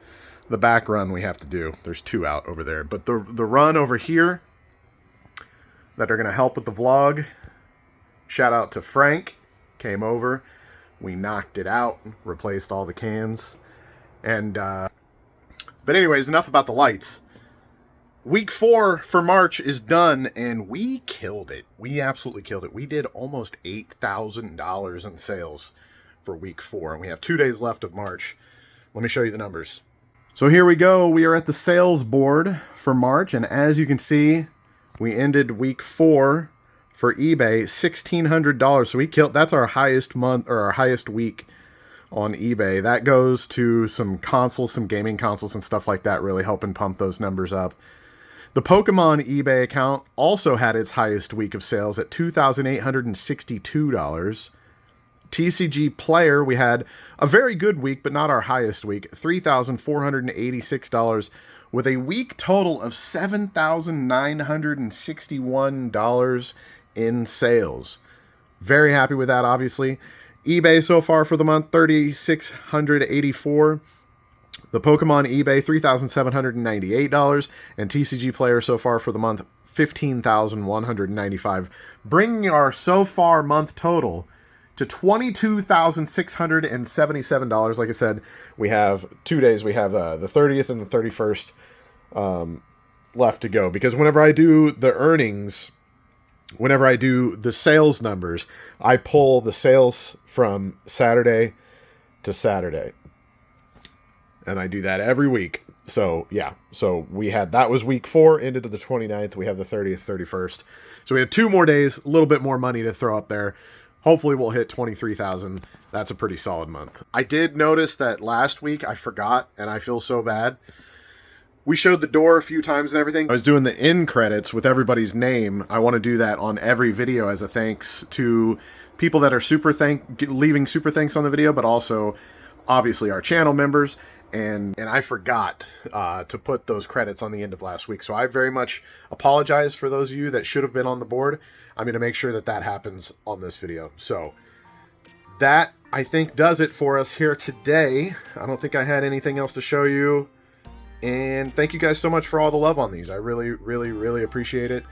The back run we have to do. There's 2 out over there. But the run over here that are going to help with the vlog, shout out to Frank. Came over. We knocked it out. Replaced all the cans. And, but anyways, enough about the lights. Week 4 for March is done, and we killed it. We absolutely killed it. We did almost $8,000 in sales for week 4, and we have 2 days left of March. Let me show you the numbers. So here we go. We are at the sales board for March, and as you can see, we ended week 4 for eBay $1,600. So we killed. That's our highest month, or our highest week on eBay. That goes to some consoles, some gaming consoles and stuff like that, really helping pump those numbers up. The Pokemon eBay account also had its highest week of sales at $2,862. TCG Player, we had a very good week, but not our highest week, $3,486, with a week total of $7,961 in sales. Very happy with that, obviously. eBay so far for the month, $3,684. The Pokemon eBay, $3,798, and TCG Player so far for the month, $15,195, bringing our so far month total to $22,677. Like I said, we have 2 days. We have the 30th and the 31st left to go, because whenever I do the earnings, whenever I do the sales numbers, I pull the sales from Saturday to Saturday. And I do that every week. So, yeah. So, that was week 4, ended to the 29th. We have the 30th, 31st. So, we have 2 more days, a little bit more money to throw up there. Hopefully, we'll hit 23,000. That's a pretty solid month. I did notice that last week I forgot, and I feel so bad. We showed the door a few times and everything. I was doing the end credits with everybody's name. I want to do that on every video as a thanks to people that are leaving super thanks on the video, but also, obviously, our channel members. And I forgot to put those credits on the end of last week. So I very much apologize for those of you that should have been on the board. I'm going to make sure that that happens on this video. So that, I think, does it for us here today. I don't think I had anything else to show you. And thank you guys so much for all the love on these. I really, really, really appreciate it.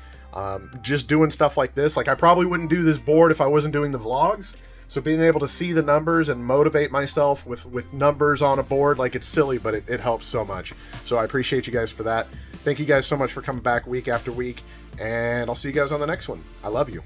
Just doing stuff like this. Like, I probably wouldn't do this board if I wasn't doing the vlogs. So being able to see the numbers and motivate myself with numbers on a board, like, it's silly, but it helps so much. So I appreciate you guys for that. Thank you guys so much for coming back week after week, and I'll see you guys on the next one. I love you.